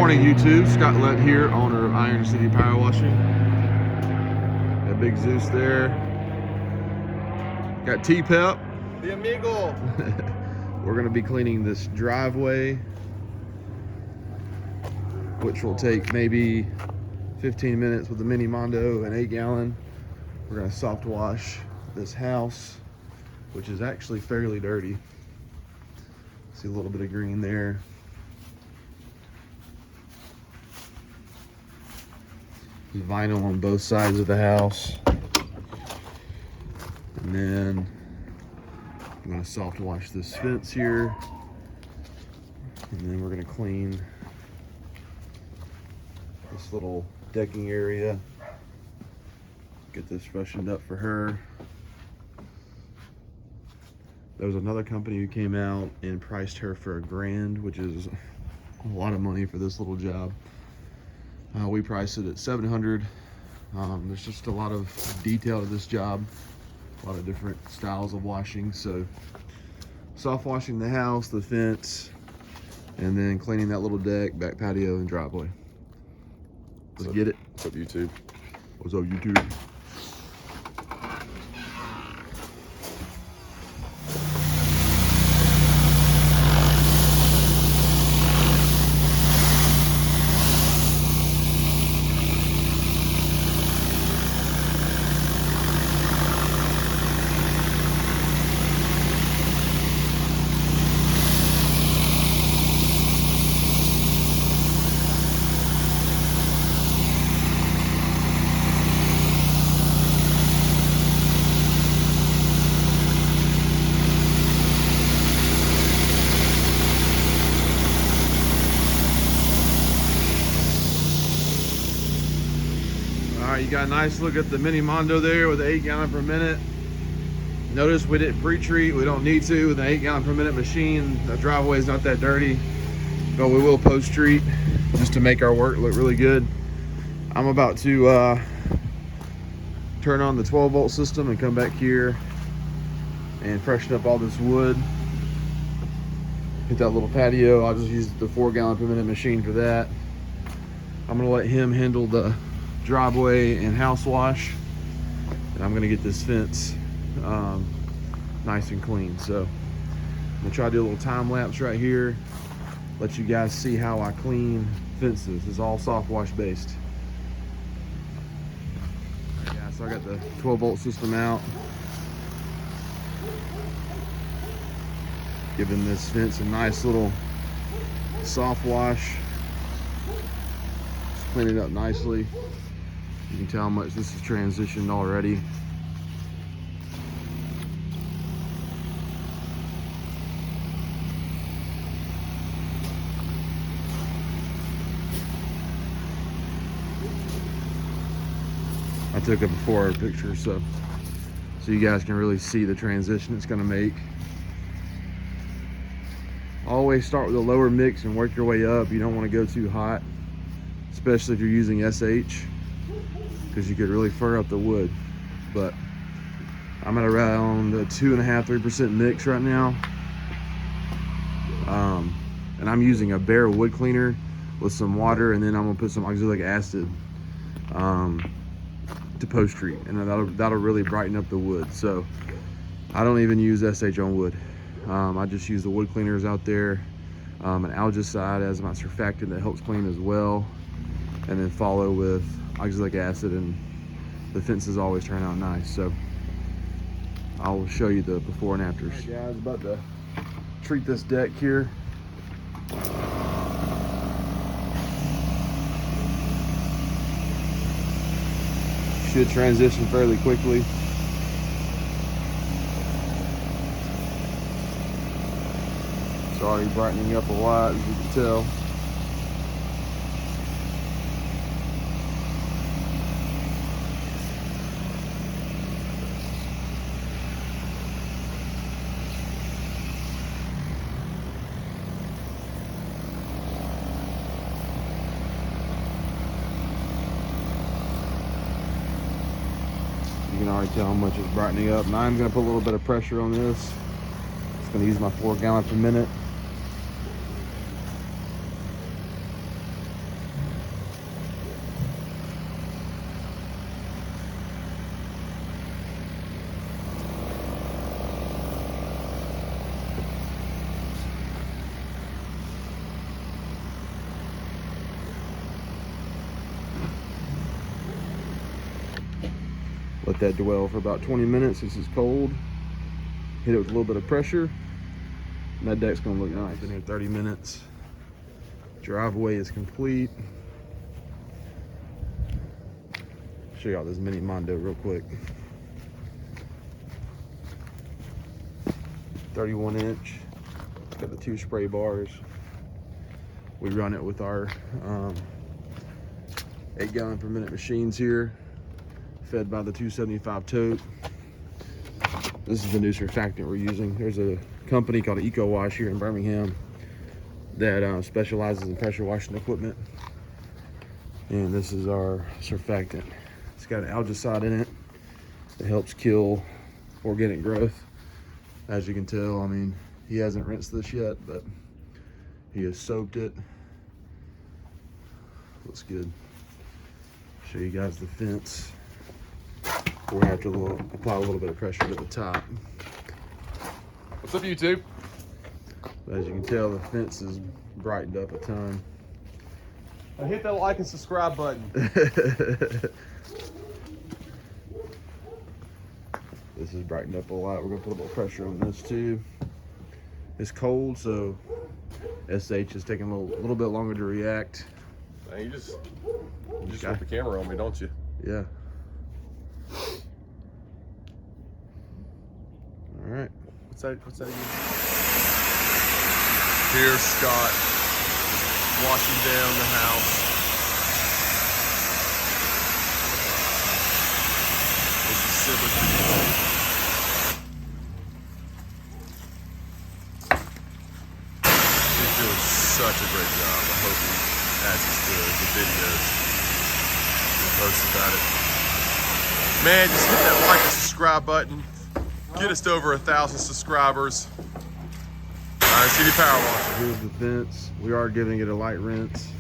morning, YouTube. Scott Lett here, owner of Iron City Power Washing. Got Big Zeus there. Got T-Pep. The amigo. We're going to be cleaning this driveway, which will take maybe 15 minutes with the mini Mondo, an 8-gallon. We're going to soft wash this house, which is actually fairly dirty. See a little bit of green there. Vinyl on both sides of the house. And then I'm going to soft wash this fence here. And then we're going to clean this little decking area. Get this freshened up for her. There was another company who came out and priced her for $1,000, which is a lot of money for this little job. We priced it at $700. There's just a lot of detail to this job, a lot of different styles of washing. So soft washing the house, the fence, and then cleaning that little deck, back patio, and driveway. Let's get it. What's up, YouTube? What's up, YouTube? Alright, you got a nice look at the mini Mondo there with the 8-gallon per minute. Notice we didn't pre-treat, we don't need to with an 8-gallon per minute machine. The driveway is not that dirty, but we will post-treat just to make our work look really good. I'm about to turn on the 12-volt system and come back here and freshen up all this wood. Hit that little patio. I'll just use the 4-gallon per minute machine for that. I'm gonna let him handle the driveway and house wash, and I'm gonna get this fence nice and clean. So I'm gonna try to do a little time lapse right here, let you guys see how I clean fences. It's all soft wash based. All right, guys, so I got the 12-volt system out, giving this fence a nice little soft wash. Just clean it up nicely. You can tell how much this is transitioned already. I took a before picture so you guys can really see the transition it's going to make. Always start with a lower mix and work your way up. You don't want to go too hot, especially if you're using SH, because you could really fur up the wood. But I'm at around a 2.5–3% mix right now, and I'm using a bare wood cleaner with some water, and then I'm gonna put some oxalic acid to post treat, and that'll really brighten up the wood. So I don't even use SH on wood. I just use the wood cleaners out there, and algicide as my surfactant that helps clean as well, and then follow with oxalic acid, and the fences always turn out nice. So I'll show you the before and afters. All right, guys, about to treat this deck here. Should transition fairly quickly. It's already brightening up a lot, as you can tell. You can already tell how much it's brightening up. Now I'm going to put a little bit of pressure on this. It's going to use my 4 gallon per minute. let that dwell for about 20 minutes. This is cold. Hit it with a little bit of pressure, and that deck's gonna look nice. Been here 30 minutes. Driveway is complete. Show y'all this mini Mondo real quick. 31 inch. It's got the 2 spray bars. We run it with our 8 gallon per minute machines here, fed by the 275 tote. This is the new surfactant we're using. There's a company called Eco Wash here in Birmingham that specializes in pressure washing equipment. And this is our surfactant. It's got an algicide in it that helps kill organic growth. As you can tell, I mean, he hasn't rinsed this yet, but he has soaked it. Looks good. Show you guys the fence. We're gonna have to apply a little bit of pressure to the top. What's up, YouTube? But as you can tell, the fence is brightened up a ton. Hit that like and subscribe button. This is brightened up a lot. We're gonna put a little pressure on this too. It's cold, so SH is taking a little bit longer to react. Man, you just got the camera on me, don't you? Yeah. All right. What's that again? Here's Scott washing down the house. It's December 15th. He's doing such a great job. I hope he adds the videos and posts about it. Man, just hit that like and subscribe button. Get us to over 1,000 subscribers. All right, CD Power Wash. Here's the fence. We are giving it a light rinse.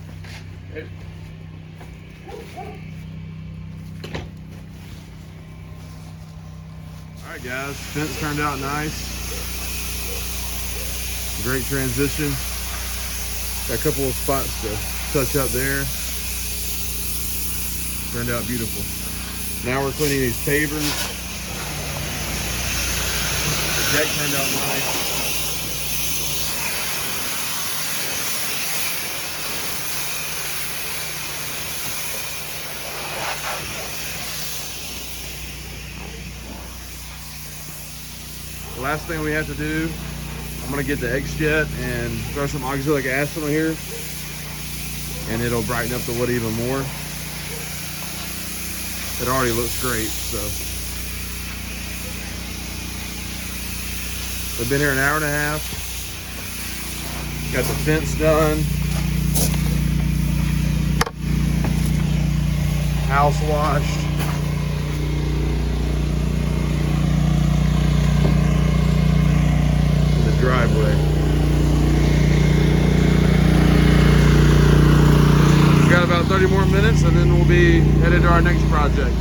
All right, guys, fence turned out nice. Great transition. Got a couple of spots to touch up there. Turned out beautiful. Now we're cleaning these pavers. The deck turned out nice. The last thing we have to do, I'm gonna get the X-Jet and throw some oxalic acid on here, and it'll brighten up the wood even more. It already looks great, so. We've been here an hour and a half. Got the fence done. House washed. The driveway. We've got about 30 more minutes and then we'll be headed to our next project.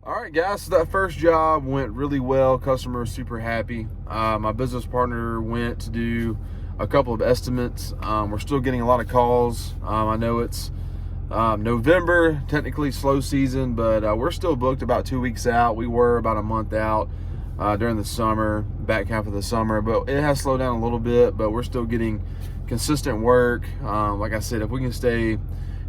All right, guys, so that first job went really well. Customer was super happy. My business partner went to do a couple of estimates. We're still getting a lot of calls. I know it's November, technically slow season, but we're still booked about 2 weeks out. We were about a month out during the summer, back half of the summer, but it has slowed down a little bit, but we're still getting consistent work. Like I said, if we can stay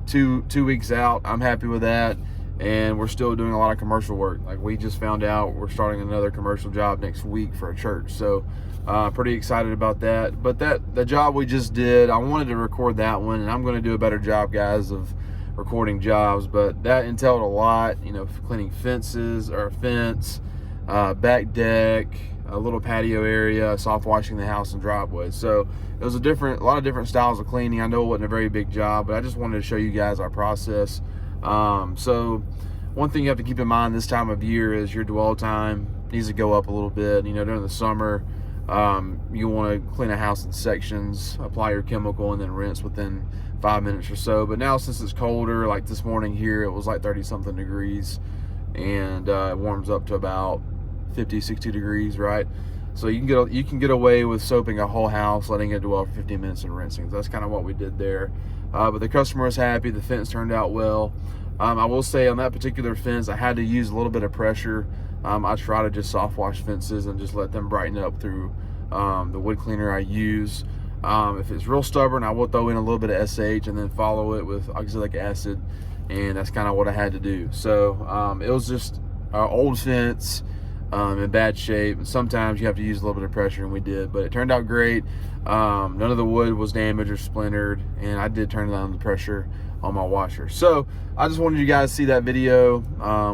two weeks out, I'm happy with that. And we're still doing a lot of commercial work. Like we just found out we're starting another commercial job next week for a church. So pretty excited about that. But the job we just did, I wanted to record that one, and I'm gonna do a better job, guys, of recording jobs. But that entailed a lot, you know, cleaning fences or a fence, back deck, a little patio area, soft washing the house and driveway. So it was a lot of different styles of cleaning. I know it wasn't a very big job, but I just wanted to show you guys our process. So one thing you have to keep in mind this time of year is your dwell time needs to go up a little bit. You know, during the summer, you want to clean a house in sections, apply your chemical, and then rinse within 5 minutes or so. But now, since it's colder, like this morning here, it was like 30 something degrees, and it warms up to about 50, 60 degrees, right? So you can get away with soaping a whole house, letting it dwell for 15 minutes and rinsing. So that's kind of what we did there. But the customer was happy. The fence turned out well. I will say on that particular fence, I had to use a little bit of pressure. I try to just soft wash fences and just let them brighten up through the wood cleaner I use. If it's real stubborn, I will throw in a little bit of SH and then follow it with oxalic acid, and that's kind of what I had to do. So it was just old fence, in bad shape. Sometimes you have to use a little bit of pressure, and we did, but it turned out great. None of the wood was damaged or splintered, and I did turn down the pressure on my washer. So I just wanted you guys to see that video,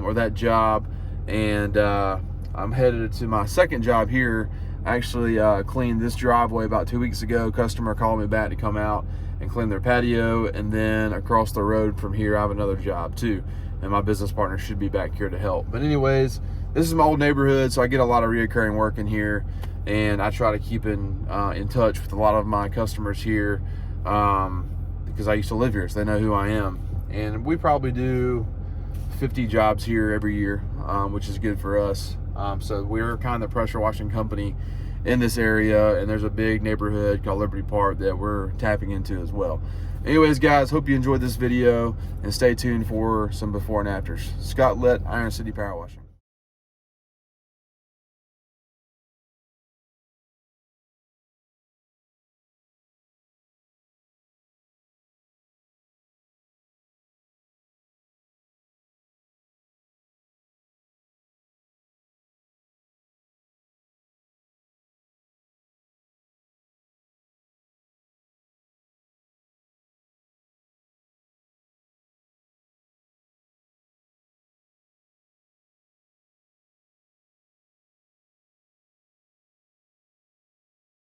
or that job. And I'm headed to my second job here. I actually cleaned this driveway about 2 weeks ago. Customer called me back to come out and clean their patio, and then across the road from here I have another job too, and my business partner should be back here to help. But anyways, this is my old neighborhood, so I get a lot of reoccurring work in here, and I try to keep in touch with a lot of my customers here, because I used to live here, so they know who I am. And we probably do 50 jobs here every year, which is good for us. So we're kind of the pressure washing company in this area, and there's a big neighborhood called Liberty Park that we're tapping into as well. Anyways, guys, hope you enjoyed this video, and stay tuned for some before and afters. Scott Lett, Iron City Power Washing.